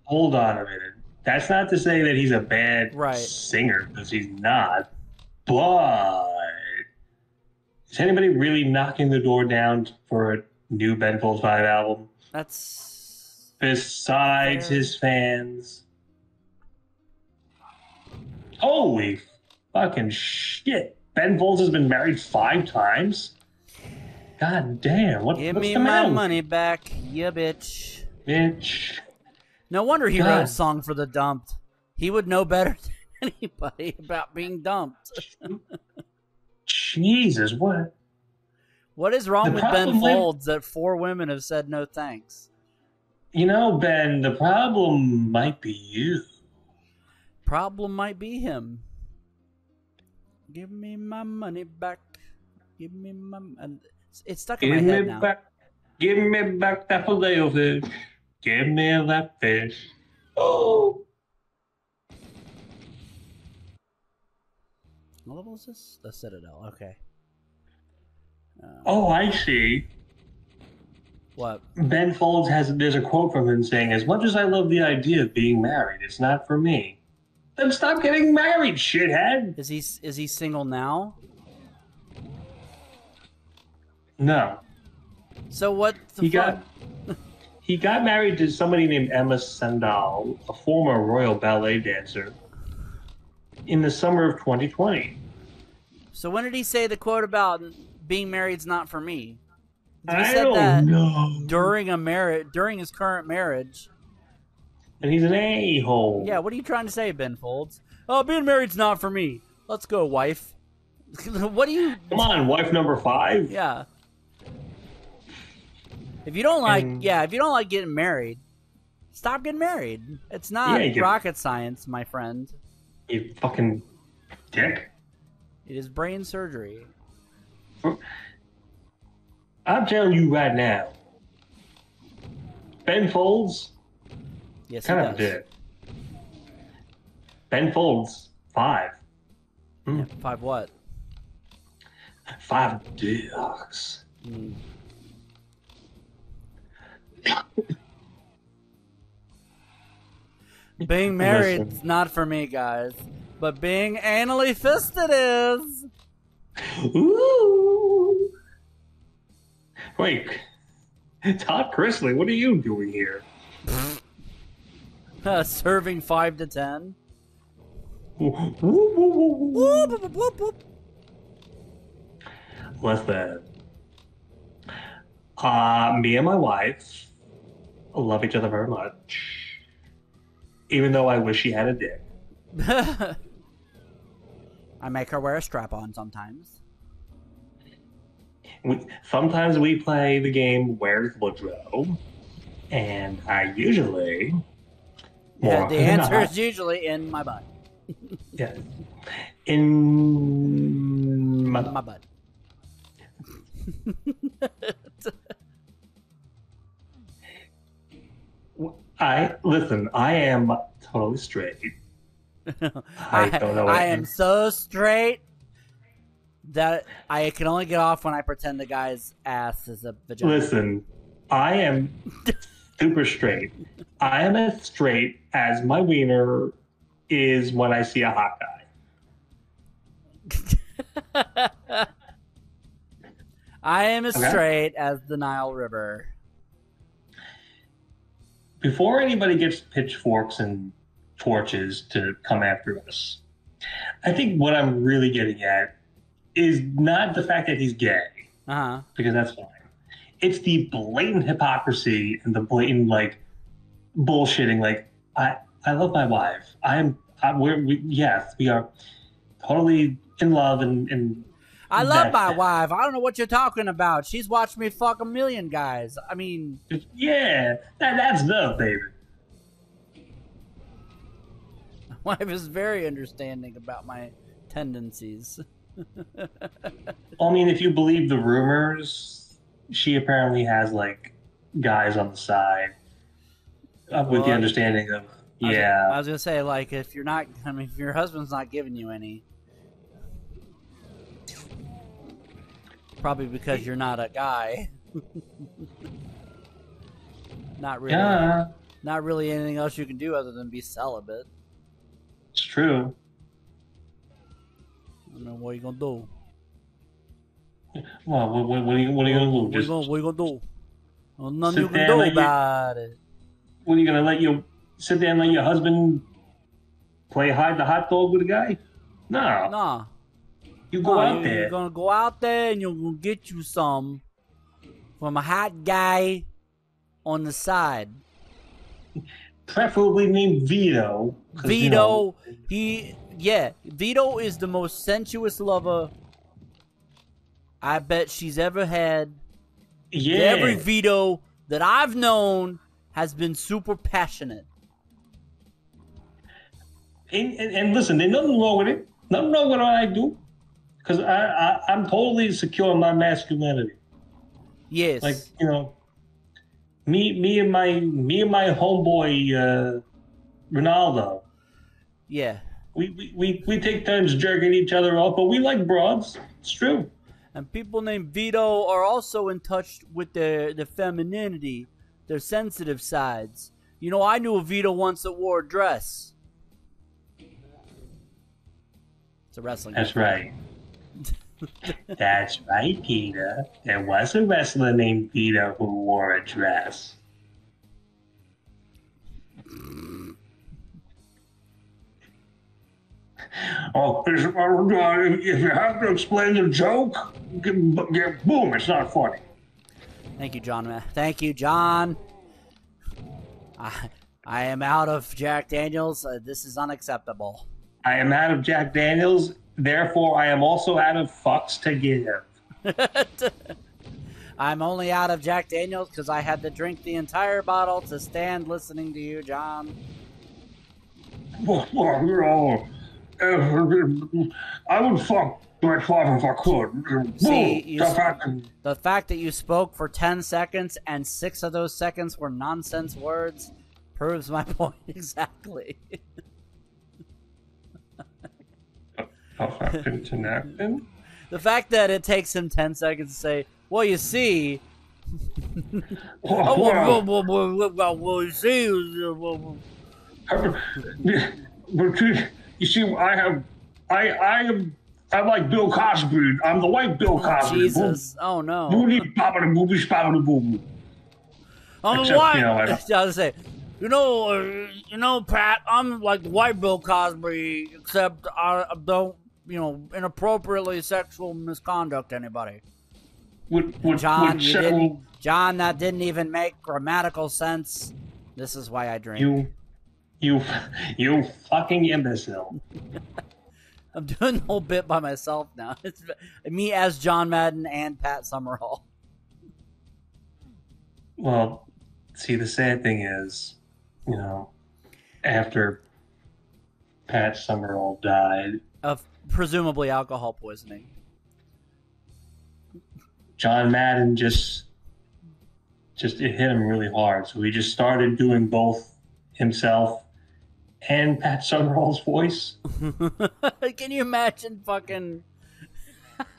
Speaker 2: Hold on a minute. That's not to say that he's a bad
Speaker 1: right.
Speaker 2: singer, because he's not. But is anybody really knocking the door down for a new Ben Folds 5 album?
Speaker 1: That's
Speaker 2: besides his fans. Holy fucking shit! Ben Folds has been married 5 times. God damn!
Speaker 1: Give me my money back, you bitch.
Speaker 2: Bitch.
Speaker 1: No wonder he wrote a song for the dumped. He would know better than anybody about being dumped.
Speaker 2: Jesus, what?
Speaker 1: What is wrong with Ben Folds that 4 women have said no thanks?
Speaker 2: You know, Ben, the problem might be you.
Speaker 1: Problem might be him. Give me my money back. Give me my... It's stuck in my head now.
Speaker 2: Give me back that filet-o-fish. Give me that fish. Oh.
Speaker 1: What level is this? The Citadel. Okay.
Speaker 2: Oh, I see.
Speaker 1: What?
Speaker 2: Ben Folds there's a quote from him saying, "As much as I love the idea of being married, it's not for me." Then stop getting married, shithead.
Speaker 1: Is he single now?
Speaker 2: No.
Speaker 1: So what the fuck?
Speaker 2: He got married to somebody named Emma Sandal, a former Royal Ballet dancer, in the summer of 2020.
Speaker 1: So when did he say the quote about being married's not for me?
Speaker 2: He said that
Speaker 1: during his current marriage.
Speaker 2: And he's an a-hole.
Speaker 1: Yeah, what are you trying to say, Ben Folds? Oh, being married's not for me. Let's go, wife. What do you...
Speaker 2: Come on, wife number 5.
Speaker 1: Yeah. If you don't like getting married, stop getting married. It's not rocket science, my friend.
Speaker 2: You fucking dick.
Speaker 1: It is brain surgery.
Speaker 2: I'm telling you right now, Ben Folds,
Speaker 1: yes,
Speaker 2: kind of dick. Ben Folds, 5.
Speaker 1: Yeah, 5 what?
Speaker 2: 5 dicks.
Speaker 1: Mm. Being married's not for me, guys. But being anally fisted is.
Speaker 2: Ooh. Wait. Todd Chrisley, what are you doing here?
Speaker 1: Serving 5 to 10.
Speaker 2: Listen. Me and my wife love each other very much. Even though I wish she had a dick.
Speaker 1: I make her wear a strap-on sometimes.
Speaker 2: Sometimes we play the game Where's Woodrow, and I usually...
Speaker 1: Yeah, the answer is usually in my butt.
Speaker 2: Yeah. In my
Speaker 1: butt.
Speaker 2: Listen, I am totally straight. I don't know.
Speaker 1: I am so straight that I can only get off when I pretend the guy's ass is a vagina.
Speaker 2: Listen, I am super straight. I am as straight as my wiener is when I see a hot
Speaker 1: guy. I am as straight as the Nile River.
Speaker 2: Before anybody gets pitchforks and torches to come after us, I think what I'm really getting at is not the fact that he's gay, because that's fine. It's the blatant hypocrisy and the blatant, like, bullshitting. Like, I love my wife. I'm Yes, we are totally in love, and
Speaker 1: I love my wife. I don't know what you're talking about. She's watched me fuck a million guys. I mean,
Speaker 2: yeah, that's love, baby.
Speaker 1: My wife is very understanding about my tendencies.
Speaker 2: I mean, if you believe the rumors, she apparently has like guys on the side, with the understanding of
Speaker 1: I was gonna say, like, if you're not, I mean, if your husband's not giving you any, probably because you're not a guy. Not really. Not really anything else you can do other than be celibate.
Speaker 2: It's true.
Speaker 1: I mean, what are you gonna do?
Speaker 2: Well, what are you gonna do?
Speaker 1: What are you gonna do? Well, nothing you can do about it.
Speaker 2: What are you gonna let you sit there and let your husband play hide the hot dog with a guy? No.
Speaker 1: Nah.
Speaker 2: You go out there.
Speaker 1: You're gonna go out there and you're gonna get you some from a hot guy on the side.
Speaker 2: Preferably named Vito.
Speaker 1: Vito, Vito is the most sensuous lover I bet she's ever had.
Speaker 2: Yeah.
Speaker 1: Every Vito that I've known has been super passionate.
Speaker 2: And listen, there's nothing wrong with it. Nothing wrong with what I do. Because I'm totally secure in my masculinity.
Speaker 1: Yes.
Speaker 2: Like, me and my homeboy Ronaldo.
Speaker 1: Yeah.
Speaker 2: We take turns jerking each other off, but we like broads. It's true.
Speaker 1: And people named Vito are also in touch with their femininity, their sensitive sides. You know, I knew a Vito once that wore a dress. It's a wrestling.
Speaker 2: That's right. That's right, Peter. There was a wrestler named Peter who wore a dress. Oh, if you have to explain the joke, boom, it's not funny.
Speaker 1: Thank you, John. Thank you, John. I am out of Jack Daniels. This is unacceptable.
Speaker 2: I am out of Jack Daniels. Therefore, I am also out of fucks to give.
Speaker 1: I'm only out of Jack Daniels because I had to drink the entire bottle to stand listening to you, John.
Speaker 2: I would fuck my father if I could.
Speaker 1: See, the fact that you spoke for 10 seconds and 6 of those seconds were nonsense words proves my point exactly. The fact that it takes him 10 seconds to say, well, you see... well, you see...
Speaker 2: You see, I'm like Bill Cosby. I'm the white Bill Cosby.
Speaker 1: Jesus. Oh, no.
Speaker 2: I'm the
Speaker 1: white... I was gonna say... You know, Pat, I'm like the white Bill Cosby, except I don't, inappropriately sexual misconduct anybody. John, that didn't even make grammatical sense. This is why I drink.
Speaker 2: You fucking imbecile.
Speaker 1: I'm doing the whole bit by myself now. It's me as John Madden and Pat Summerall.
Speaker 2: Well, see, the sad thing is, after Pat Summerall died
Speaker 1: of presumably alcohol poisoning,
Speaker 2: John Madden just it hit him really hard. So he just started doing both himself and Pat Summerall's voice.
Speaker 1: Can you imagine fucking...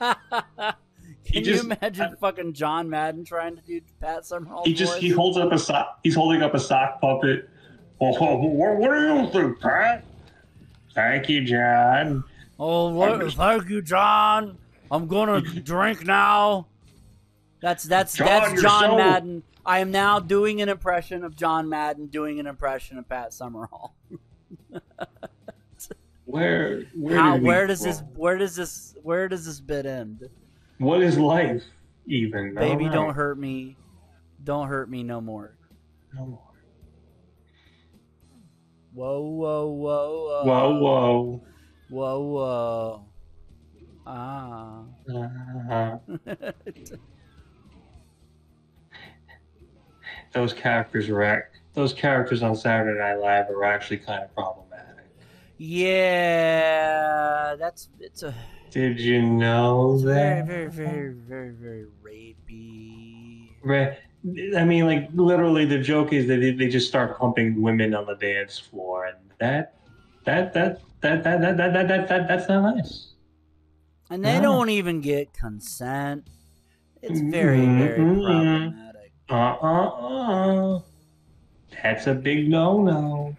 Speaker 1: Can you imagine fucking John Madden trying to do Pat Summerall's voice?
Speaker 2: He holds up a sock. He's holding up a sock puppet. Oh, what do you think, Pat? Thank you, John.
Speaker 1: Thank you, John. I'm gonna drink now. That's John Madden. I am now doing an impression of John Madden doing an impression of Pat Summerall.
Speaker 2: Where does this
Speaker 1: bit end?
Speaker 2: What is life even?
Speaker 1: Baby, don't hurt me. Don't hurt me no more.
Speaker 2: No more.
Speaker 1: Whoa, whoa, whoa,
Speaker 2: Whoa, whoa.
Speaker 1: Whoa, whoa. Ah.
Speaker 2: Those characters on Saturday Night Live are actually kind of problematic.
Speaker 1: Yeah, it's a.
Speaker 2: Did you know that?
Speaker 1: Very, very, very, very, very rapey.
Speaker 2: Right. I mean, like literally, the joke is that they just start humping women on the dance floor, and that's not nice.
Speaker 1: And they don't even get consent. It's very, very problematic.
Speaker 2: That's a big no-no.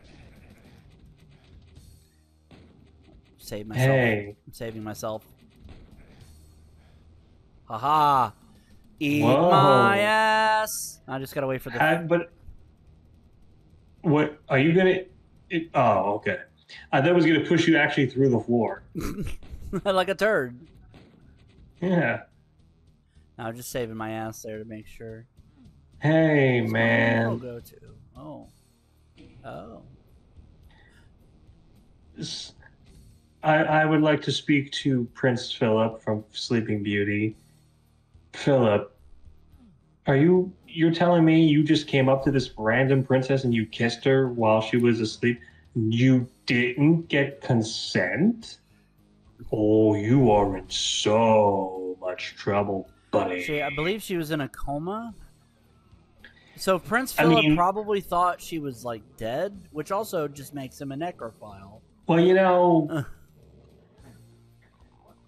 Speaker 1: Save myself.
Speaker 2: Hey.
Speaker 1: I'm saving myself. Haha. Eat my ass. I just gotta wait for the...
Speaker 2: But what are you gonna... Oh, okay. I thought it was gonna push you actually through the floor.
Speaker 1: Like a turd.
Speaker 2: Yeah.
Speaker 1: I'm just saving my ass there to make sure.
Speaker 2: Hey, man.
Speaker 1: I'll go to. Oh.
Speaker 2: I would like to speak to Prince Philip from Sleeping Beauty. Philip, you're telling me you just came up to this random princess and you kissed her while she was asleep? You didn't get consent? Oh, you are in so much trouble, buddy.
Speaker 1: I believe she was in a coma. So Prince Philip probably thought she was like dead, which also just makes him a necrophile.
Speaker 2: Well, you know,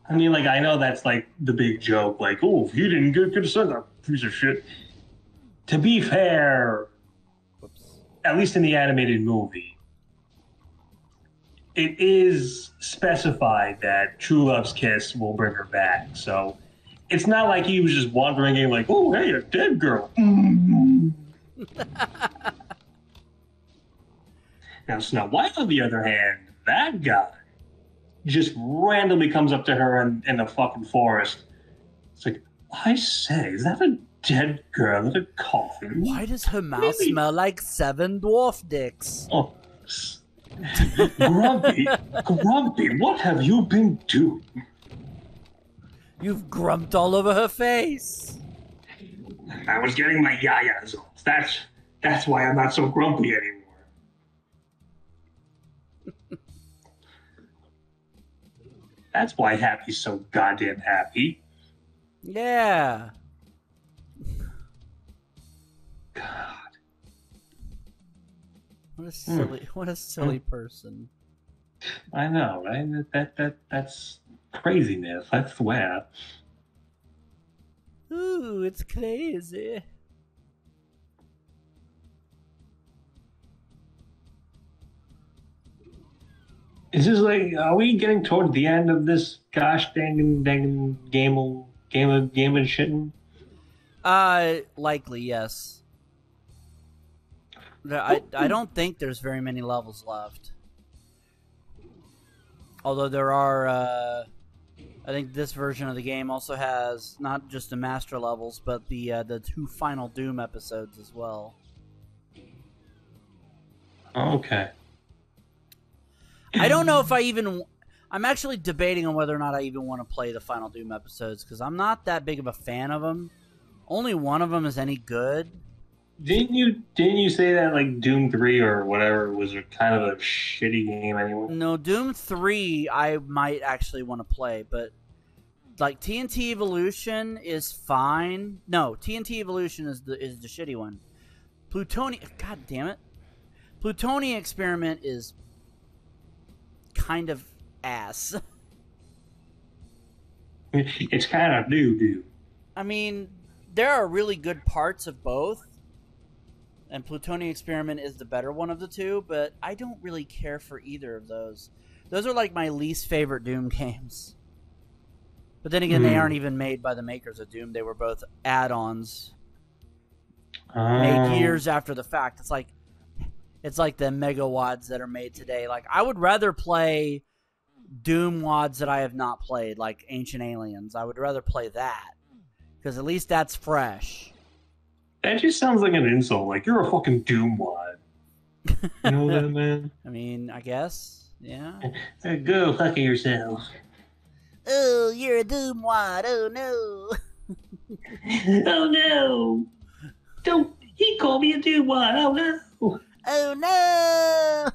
Speaker 2: I mean, like, I know that's like the big joke, like, oh, if you didn't get consent, that piece of shit. To be fair, at least in the animated movie, it is specified that true love's kiss will bring her back. So it's not like he was just wandering in like, oh, hey, a dead girl. Now, Snow White, on the other hand, that guy just randomly comes up to her in the fucking forest. It's like, I say, is that a dead girl in a coffin?
Speaker 1: Why does her mouth smell like 7 dwarf dicks?
Speaker 2: Oh, Grumpy, what have you been doing?
Speaker 1: You've grumped all over her face.
Speaker 2: I was getting my yayas off. That's why I'm not so grumpy anymore. That's why Happy's so goddamn happy.
Speaker 1: Yeah.
Speaker 2: God.
Speaker 1: What a silly person.
Speaker 2: I know, right? That's craziness, I swear.
Speaker 1: Ooh, it's crazy.
Speaker 2: Is this like, are we getting toward the end of this gosh dang game of shitting?
Speaker 1: Likely, yes. I don't think there's very many levels left. Although there are, I think this version of the game also has not just the master levels, but the 2 final Doom episodes as well.
Speaker 2: Okay.
Speaker 1: I don't know if I'm actually debating on whether or not I even want to play the final Doom episodes, because I'm not that big of a fan of them. Only one of them is any good.
Speaker 2: Didn't you say that like Doom 3 or whatever was a kind of a shitty game anyway?
Speaker 1: No, Doom 3 I might actually want to play, but like TNT Evolution is fine. No, TNT Evolution is the shitty one. Plutonium, god damn it. Plutonium Experiment is kind of ass.
Speaker 2: It's kind of doo-doo.
Speaker 1: I mean, there are really good parts of both, and Plutonium Experiment is the better one of the two, but I don't really care for either of those. Those are like my least favorite Doom games. But then again, they aren't even made by the makers of Doom. They were both add-ons made years after the fact. It's like the Mega WADs that are made today. Like, I would rather play Doom WADs that I have not played, like Ancient Aliens. I would rather play that, because at least that's fresh.
Speaker 2: That just sounds like an insult. Like, you're a fucking Doom WAD. You know that, man?
Speaker 1: I mean, I guess. Yeah.
Speaker 2: Go fuck yourself.
Speaker 1: Oh, you're a doomwad. Oh, no.
Speaker 2: Oh, no. Don't. He called me a doomwad. Oh, no.
Speaker 1: Oh, no.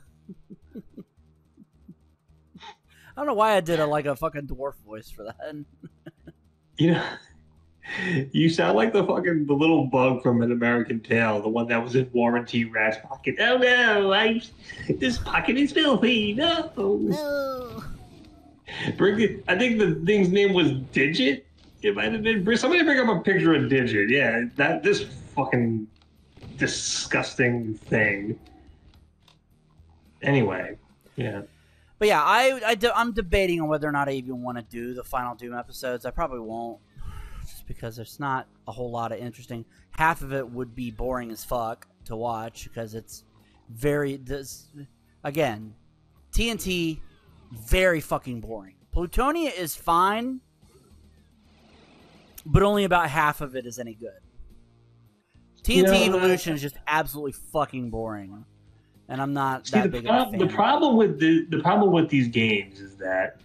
Speaker 1: I don't know why I did a fucking dwarf voice for that.
Speaker 2: You know, you sound like the little bug from An American Tail, the one that was in Warren T. Rat's pocket. Oh no, this pocket is filthy. No.
Speaker 1: No.
Speaker 2: I think the thing's name was Digit. It might have been. Somebody bring up a picture of Digit. Yeah, this fucking disgusting thing. Anyway, yeah.
Speaker 1: But yeah, I'm debating on whether or not I even want to do the final Doom episodes. I probably won't, just because there's not a whole lot of interesting. Half of it would be boring as fuck to watch because it's again, TNT, very fucking boring. Plutonia is fine, but only about half of it is any good. TNT Evolution is just absolutely fucking boring. And I'm not that big of a fan.
Speaker 2: The problem with these games is that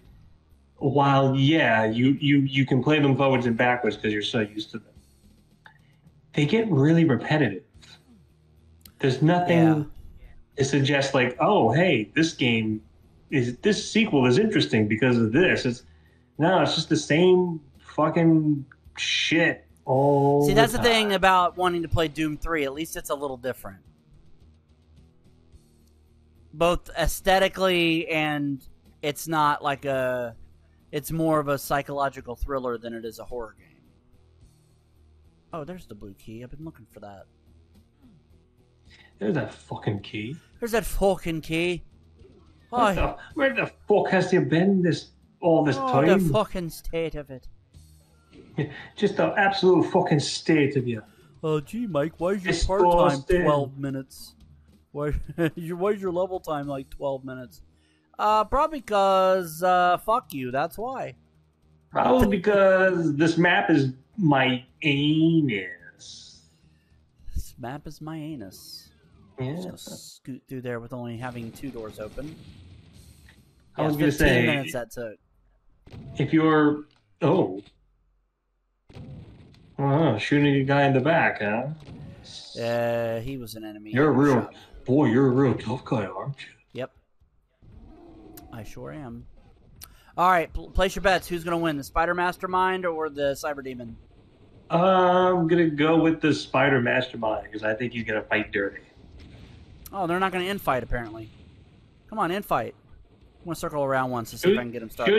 Speaker 2: while you can play them forwards and backwards because you're so used to them, they get really repetitive. There's nothing to suggest like, oh, hey, this sequel is interesting because of this. It's just the same fucking shit all.
Speaker 1: See, that's
Speaker 2: the
Speaker 1: the thing about wanting to play Doom 3. At least it's a little different. Both aesthetically and it's not like it's more of a psychological thriller than it is a horror game. Oh, there's the blue key. I've been looking for that.
Speaker 2: There's that fucking key.
Speaker 1: There's that fucking key.
Speaker 2: Where the fuck has you been all this time?
Speaker 1: The fucking state of it.
Speaker 2: Just the absolute fucking state of you.
Speaker 1: Oh, gee, Mike, why is your part time 12 minutes? Why's your level time like 12 minutes? Probably because, fuck you, that's why.
Speaker 2: Probably because this map is my anus.
Speaker 1: This map is my anus.
Speaker 2: Yeah.
Speaker 1: Just gonna scoot through there with only having 2 doors open.
Speaker 2: I was gonna say
Speaker 1: 15 minutes that took.
Speaker 2: If you're... shooting a guy in the back, huh?
Speaker 1: Yeah, he was an enemy.
Speaker 2: You're a real tough guy, aren't you?
Speaker 1: Yep. I sure am. Alright, place your bets. Who's going to win, the Spider Mastermind or the Cyber Demon?
Speaker 2: I'm going to go with the Spider Mastermind because I think he's going to fight dirty.
Speaker 1: Oh, they're not going to infight, apparently. Come on, infight. I'm going to circle around once to see if I can get them started.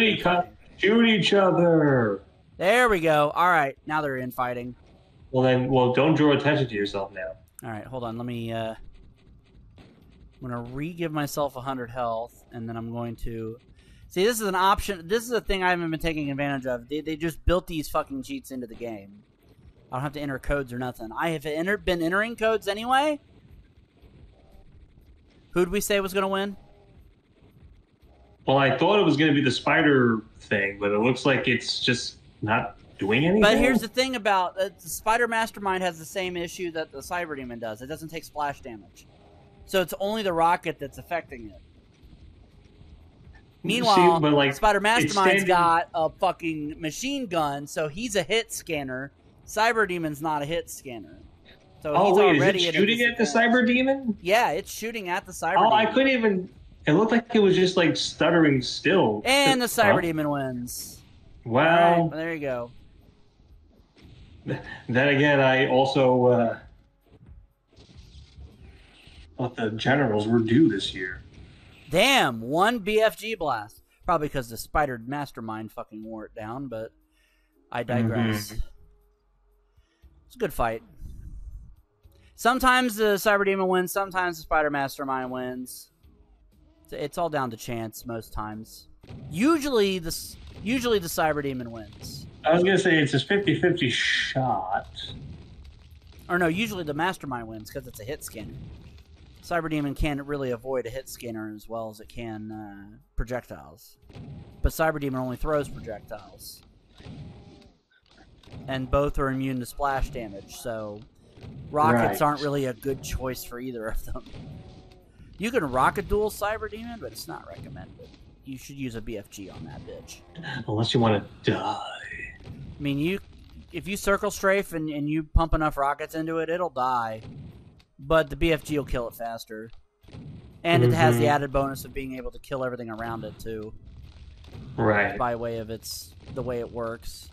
Speaker 2: Shoot each other!
Speaker 1: There we go. Alright, now they're infighting.
Speaker 2: Well, don't draw attention to yourself now.
Speaker 1: Alright, hold on. Let me, I'm going to re-give myself 100 health, and then I'm going to... See, this is an option. This is a thing I haven't been taking advantage of. They just built these fucking cheats into the game. I don't have to enter codes or nothing. I have been entering codes anyway. Who'd we say was going to win?
Speaker 2: Well, I thought it was going to be the spider thing, but it looks like it's just not doing anything.
Speaker 1: But here's the thing about the Spider Mastermind has the same issue that the Cyber Demon does. It doesn't take splash damage. So it's only the rocket that's affecting it. Meanwhile, Spider Mastermind's got a fucking machine gun, so he's a hit scanner. Cyber Demon's not a hit scanner. So he's already
Speaker 2: is it shooting at the Cyber Demon?
Speaker 1: Yeah, it's shooting at the Cyber Demon.
Speaker 2: I couldn't even... It looked like it was just like stuttering still.
Speaker 1: And the Cyber Demon wins.
Speaker 2: Wow.
Speaker 1: Right, well, there you go.
Speaker 2: Then again, I also thought the generals were due this year.
Speaker 1: Damn, 1 BFG blast. Probably because the Spider Mastermind fucking wore it down, but I digress. Mm-hmm. It's a good fight. Sometimes the Cyber Demon wins, sometimes the Spider Mastermind wins. It's all down to chance most times. Usually the Cyber Demon wins.
Speaker 2: I was going to say it's a 50-50 shot.
Speaker 1: Or no, usually the Mastermind wins because it's a hit scanner. Cyber Demon can't really avoid a hit scanner as well as it can projectiles. But Cyber Demon only throws projectiles. And both are immune to splash damage, so rockets aren't really a good choice for either of them. You can rocket duel Cyber Demon, but it's not recommended. You should use a BFG on that bitch.
Speaker 2: Unless you want to die.
Speaker 1: I mean, if you circle strafe and you pump enough rockets into it, it'll die. But the BFG will kill it faster. And it has the added bonus of being able to kill everything around it, too.
Speaker 2: Right.
Speaker 1: By way of the way it works.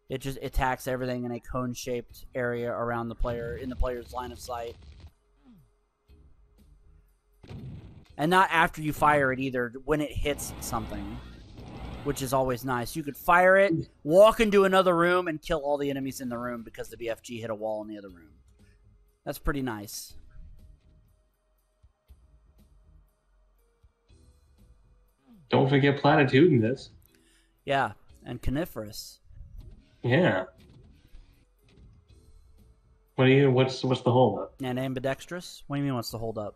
Speaker 1: It just attacks everything in a cone-shaped area around the player, in the player's line of sight. And not after you fire it either, when it hits something, which is always nice. You could fire it, walk into another room, and kill all the enemies in the room because the BFG hit a wall in the other room. That's pretty nice.
Speaker 2: Don't forget Platitudinous.
Speaker 1: Yeah, and Coniferous.
Speaker 2: Yeah. What's the holdup?
Speaker 1: And Ambidextrous? What do you mean, what's the holdup?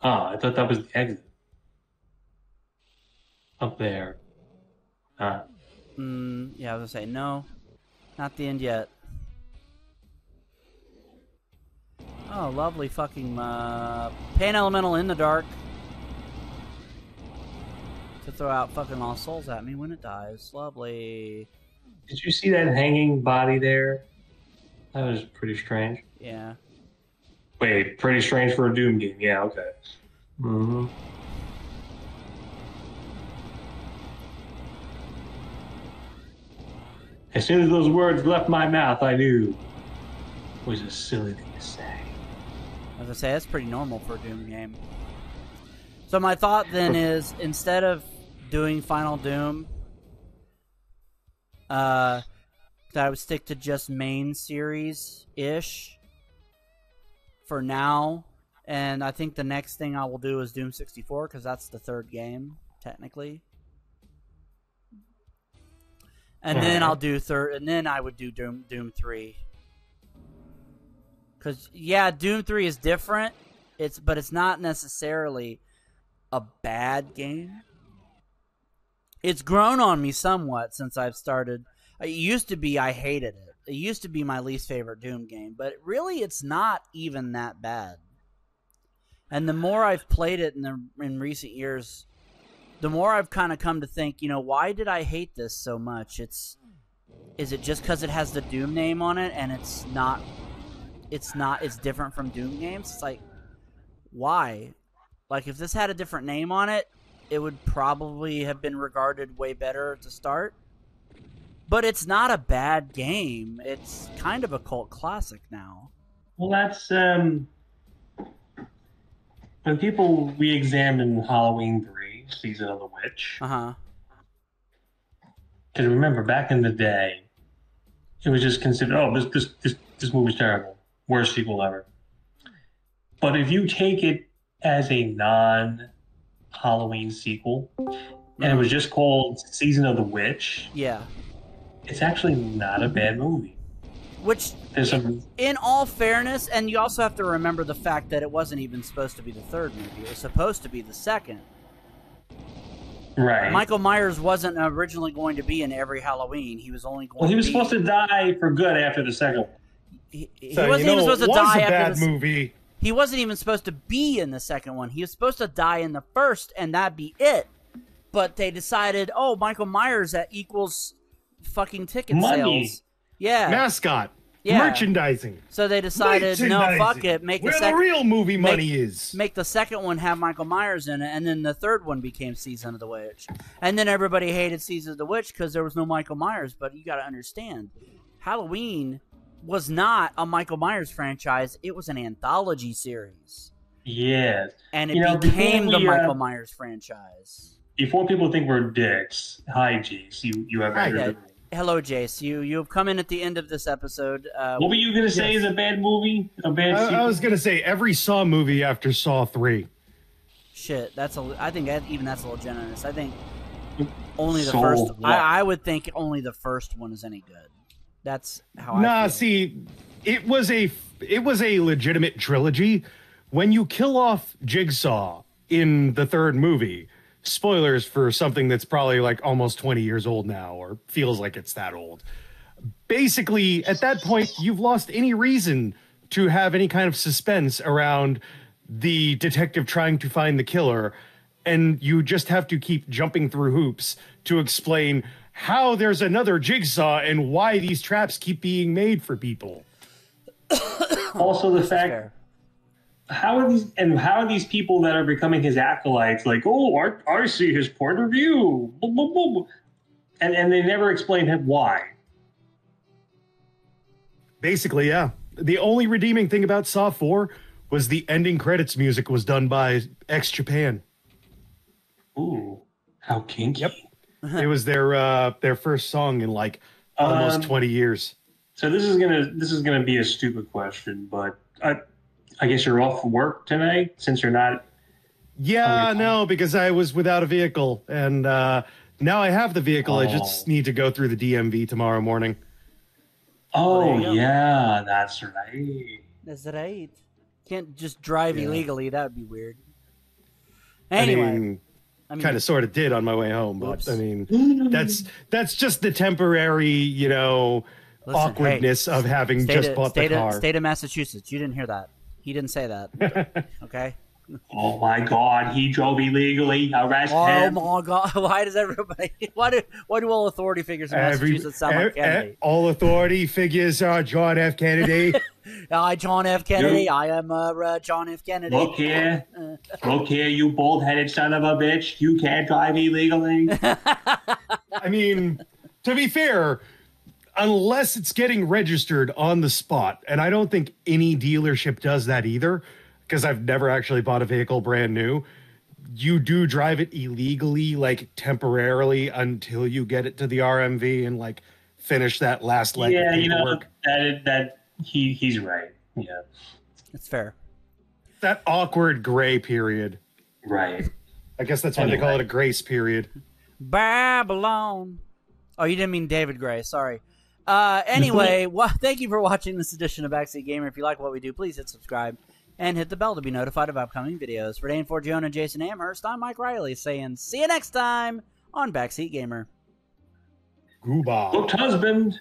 Speaker 2: Oh, I thought that was the exit. Up there.
Speaker 1: Yeah, I was gonna say, no. Not the end yet. Oh, lovely fucking, Pain Elemental in the dark. To throw out fucking Lost Souls at me when it dies. Lovely.
Speaker 2: Did you see that hanging body there? That was pretty strange.
Speaker 1: Yeah.
Speaker 2: Wait, pretty strange for a Doom game. Yeah, okay. Mm-hmm. As soon as those words left my mouth, I knew it was a silly thing to say.
Speaker 1: As I say, that's pretty normal for a Doom game. So my thought then is, instead of doing Final Doom, that I would stick to just main series-ish for now. And I think the next thing I will do is Doom 64, because that's the third game, technically. And then I'll do and then I would do Doom 3. Because, yeah, Doom 3 is different, but it's not necessarily a bad game. It's grown on me somewhat since I've started. It used to be I hated it. It used to be my least favorite Doom game, but really it's not even that bad. And the more I've played it in recent years, the more I've kind of come to think, why did I hate this so much? Is it just because it has the Doom name on it and it's different from Doom games? It's like, why? Like, if this had a different name on it, it would probably have been regarded way better to start. But it's not a bad game. It's kind of a cult classic now.
Speaker 2: Well, that's, when people re-examine Halloween 3, Season of the Witch.
Speaker 1: Uh-huh.
Speaker 2: Because remember, back in the day, it was just considered, this movie's terrible. Worst sequel ever. But if you take it as a non-Halloween sequel, and it was just called Season of the Witch,
Speaker 1: yeah,
Speaker 2: it's actually not a bad movie.
Speaker 1: Which, in all fairness, and you also have to remember the fact that it wasn't even supposed to be the third movie. It was supposed to be the second.
Speaker 2: Right.
Speaker 1: Michael Myers wasn't originally going to be in every Halloween. He was only going
Speaker 2: Well, he was supposed to die for good after the second one.
Speaker 1: He wasn't even supposed to die after the
Speaker 3: movie.
Speaker 1: He wasn't even supposed to be in the second one. He was supposed to die in the first, and that'd be it. But they decided, Michael Myers, that equals fucking ticket sales. Yeah.
Speaker 3: Mascot.
Speaker 1: Yeah.
Speaker 3: Merchandising.
Speaker 1: So they decided, no, fuck it.
Speaker 3: Where the real movie money is.
Speaker 1: Make the second one have Michael Myers in it, and then the third one became Season of the Witch. And then everybody hated Season of the Witch because there was no Michael Myers. But you got to understand, Halloween was not a Michael Myers franchise. It was an anthology series.
Speaker 2: Yes.
Speaker 1: And it became the Michael Myers franchise.
Speaker 2: Before people think we're dicks, hi, Jace. You have entered.
Speaker 1: Hello, Jace. You have come in at the end of this episode.
Speaker 2: What were you going to say is a bad movie? A bad sequel?
Speaker 3: I was going to say every Saw movie after Saw 3.
Speaker 1: Shit, I think even that's a little generous. I think only the first. I would think only the first one is any good. That's how I feel.
Speaker 3: See, it was a legitimate trilogy. When you kill off Jigsaw in the third movie, spoilers for something that's probably like almost 20 years old now, or feels like it's that old. Basically, at that point, you've lost any reason to have any kind of suspense around the detective trying to find the killer, and you just have to keep jumping through hoops to explain how there's another Jigsaw and why these traps keep being made for people.
Speaker 2: Also, the fact, how are these people that are becoming his acolytes like, oh, I see his point of view, and they never explain why.
Speaker 3: Basically, yeah. The only redeeming thing about Saw 4 was the ending credits music was done by X Japan.
Speaker 2: Ooh, how kinky!
Speaker 3: Yep, it was their first song in like almost 20 years.
Speaker 2: So this is gonna be a stupid question, but I guess you're off work tonight since you're not.
Speaker 3: Yeah, no, because I was without a vehicle, and now I have the vehicle. I just need to go through the DMV tomorrow morning.
Speaker 2: Oh yeah, that's right.
Speaker 1: That's right. Can't just drive illegally. That would be weird. Anyway,
Speaker 3: I mean kind of sort of did on my way home, but oops. I mean, that's just the temporary, awkwardness of having just bought the car.
Speaker 1: State of Massachusetts. You didn't hear that. He didn't say that. Okay.
Speaker 2: Oh my God, he drove illegally. Arrest him.
Speaker 1: Oh my God, why does everybody? Why do all authority figures in Massachusetts sound like Kennedy?
Speaker 3: All authority figures are John F. Kennedy.
Speaker 1: I, John F. Kennedy. I am John F. Kennedy.
Speaker 2: Look here, you bald-headed son of a bitch. You can't drive illegally.
Speaker 3: I mean, to be fair, unless it's getting registered on the spot, and I don't think any dealership does that either, because I've never actually bought a vehicle brand new. You do drive it illegally, like temporarily, until you get it to the RMV and like finish that last leg of paperwork.
Speaker 2: That he's right. Yeah,
Speaker 1: it's fair.
Speaker 3: That awkward gray period.
Speaker 2: Right.
Speaker 3: I guess that's why they call it a grace period.
Speaker 1: Babylon. Oh, you didn't mean David Gray. Sorry. Anyway, thank you for watching this edition of Backseat Gamer. If you like what we do, please hit subscribe and hit the bell to be notified of upcoming videos. For Dane Forgione and Jason Amherst, I'm Mike Riley saying see you next time on Backseat Gamer.
Speaker 3: Goodbye.
Speaker 2: Booked husband.